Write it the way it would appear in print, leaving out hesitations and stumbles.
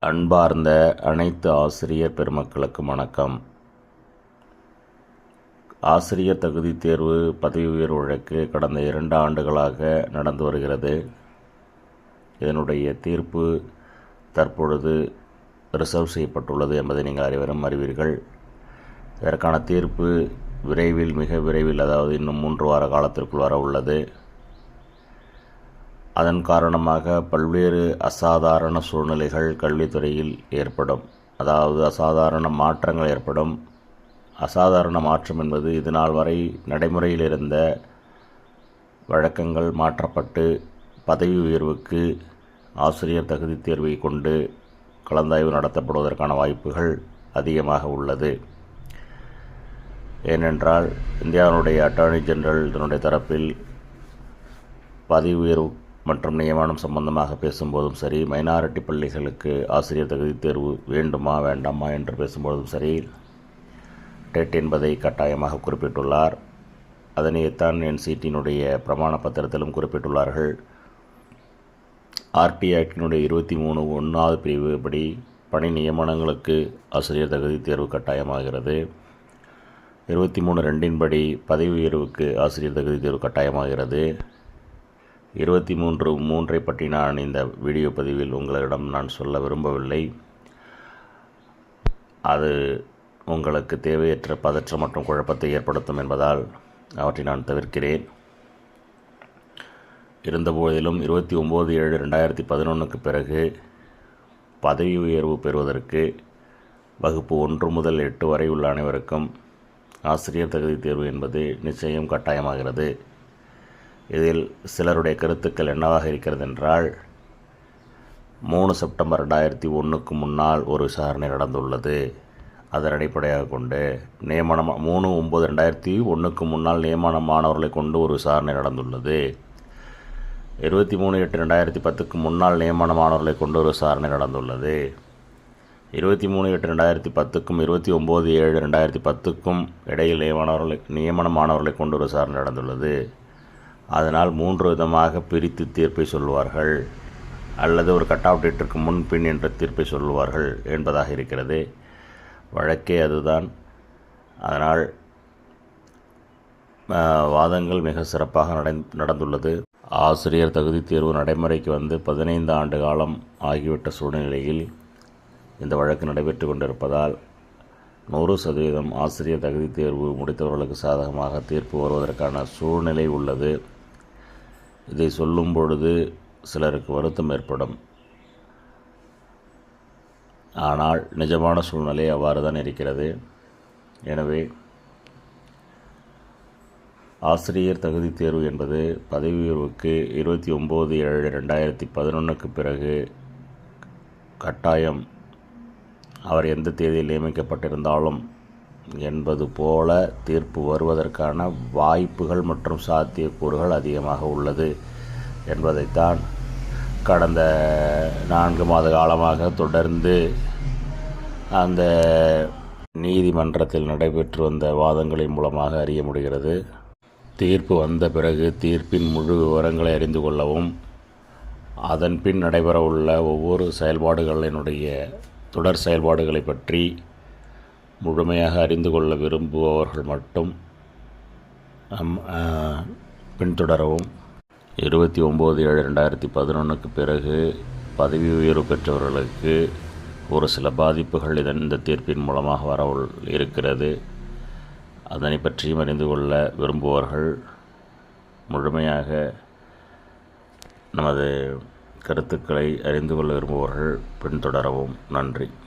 அன்பார்ந்த அனைத்து ஆசிரியர் பெருமக்களுக்கும் வணக்கம். ஆசிரியர் தகுதி தேர்வு பதவி உயர்வு வழக்கு கடந்த 2 ஆண்டுகளாக நடந்து வருகிறது. இதனுடைய தீர்ப்பு தற்பொழுது ரிசர்வ் செய்யப்பட்டுள்ளது என்பதை நீங்கள் அனைவரும் அறிவீர்கள். இதற்கான தீர்ப்பு விரைவில், மிக விரைவில், அதாவது இன்னும் 3 வார காலத்திற்குள் வர உள்ளது. அதன் காரணமாக பல்வேறு அசாதாரண சூழ்நிலைகள் கல்வித்துறையில் ஏற்படும். அதாவது அசாதாரண மாற்றங்கள் ஏற்படும். அசாதாரண மாற்றம் என்பது இதுநாள் வரை நடைமுறையில் இருந்த வழக்கங்கள் மாற்றப்பட்டு பதவி உயர்வுக்கு ஆசிரியர் தகுதி தேர்வை கொண்டு கலந்தாய்வு நடத்தப்படுவதற்கான வாய்ப்புகள் அதிகமாக உள்ளது. ஏனென்றால் இந்தியாவினுடைய அட்டார்னி ஜெனரல் இதனுடைய தரப்பில் பதவி உயர்வு மற்றும் நியமனம் சம்பந்தமாக பேசும்போதும் சரி, மைனாரிட்டி பள்ளிகளுக்கு ஆசிரியர் தகுதி தேர்வு வேண்டுமா வேண்டாமா என்று பேசும்போதும் சரி, டெட் என்பதை கட்டாயமாக குறிப்பிட்டுள்ளார். அதனைத்தான் என்சிடியினுடைய பிரமாண பத்திரத்திலும் குறிப்பிட்டுள்ளார்கள். ஆர்டி ஆக்டினுடைய 23(1) பிரிவு படி பணி நியமனங்களுக்கு ஆசிரியர் தகுதி தேர்வு கட்டாயமாகிறது. 23(2) படி பதவி உயர்வுக்கு ஆசிரியர் தகுதி தேர்வு கட்டாயமாகிறது. 23(3) பற்றி நான் இந்த வீடியோ பதிவில் உங்களிடம் நான் சொல்ல விரும்பவில்லை. அது உங்களுக்கு தேவையற்ற பதற்றம் மற்றும் குழப்பத்தை ஏற்படுத்தும் என்பதால் அவற்றை நான் தவிர்க்கிறேன். இருந்தபோதிலும் 29/7/2011 பிறகு பதவி உயர்வு பெறுவதற்கு வகுப்பு 1 முதல் 8 வரை உள்ள அனைவருக்கும் ஆசிரியர் தகுதி தேர்வு என்பது நிச்சயம் கட்டாயமாகிறது. இதில் சிலருடைய கருத்துக்கள் என்னவாக இருக்கிறது என்றால், 3 செப்டம்பர் 2001 முன்னால் ஒரு விசாரணை நடந்துள்ளது. அதன் அடிப்படையாக கொண்டு 3/9/2001 முன்னால் நியமனமானவர்களை கொண்டு ஒரு விசாரணை நடந்துள்ளது. 23/8/2010 முன்னால் நியமனமானவர்களை கொண்டு ஒரு விசாரணை நடந்துள்ளது. 23/8/2010க்கும் 29/7/2010க்கும் இடையில் நியமனமானவர்களை கொண்டு ஒரு விசாரணை நடந்துள்ளது. அதனால் 3 விதமாக பிரித்து தீர்ப்பை சொல்வார்கள், அல்லது ஒரு கட் ஆஃப் டேட்டிற்கு முன்பின் என்ற தீர்ப்பை சொல்வார்கள் என்பதாக இருக்கிறது. வழக்கே அதுதான். அதனால் வாதங்கள் மிக சிறப்பாக நடந்துள்ளது. ஆசிரியர் தகுதி தேர்வு நடைமுறைக்கு வந்து 15 ஆண்டு காலம் ஆகிவிட்ட சூழ்நிலையில் இந்த வழக்கு நடைபெற்று கொண்டிருப்பதால் 100% ஆசிரியர் தகுதி தேர்வு முடித்தவர்களுக்கு சாதகமாக தீர்ப்பு வருவதற்கான சூழ்நிலை உள்ளது. இதை சொல்லும் பொழுது சிலருக்கு வருத்தம் ஏற்படும். ஆனால் நிஜமான சூழ்நிலை அவ்வாறு தான் இருக்கிறது. எனவே ஆசிரியர் தகுதி தேர்வு என்பது பதவி உயர்வுக்கு 29/7/2011 பிறகு கட்டாயம். அவர் எந்த தேதியில் நியமிக்கப்பட்டிருந்தாலும் என்பது போல தீர்ப்பு வருவதற்கான வாய்ப்புகள் மற்றும் சாத்தியக்கூறுகள் அதிகமாக உள்ளது என்பதைத்தான் கடந்த 4 மாத காலமாக தொடர்ந்து அந்த நீதிமன்றத்தில் நடைபெற்று வந்த வாதங்களின் மூலமாக அறிய முடிகிறது. தீர்ப்பு வந்த பிறகு தீர்ப்பின் முழு விவரங்களை அறிந்து கொள்ளவும், அதன் பின் நடைபெறவுள்ள ஒவ்வொரு செயல்பாடுகளினுடைய தொடர் செயல்பாடுகளை பற்றி முழுமையாக அறிந்து கொள்ள விரும்புபவர்கள் மட்டும் பின்தொடரவும். 29/7/2011 பிறகு பதவி உயர்வு பெற்றவர்களுக்கு ஒரு சில பாதிப்புகள் இந்த தீர்ப்பின் மூலமாக வர இருக்கிறது. அதனை பற்றியும் அறிந்து கொள்ள விரும்புபவர்கள் முழுமையாக நமது கருத்துக்களை அறிந்து கொள்ள விரும்புபவர்கள் பின்தொடரவும். நன்றி.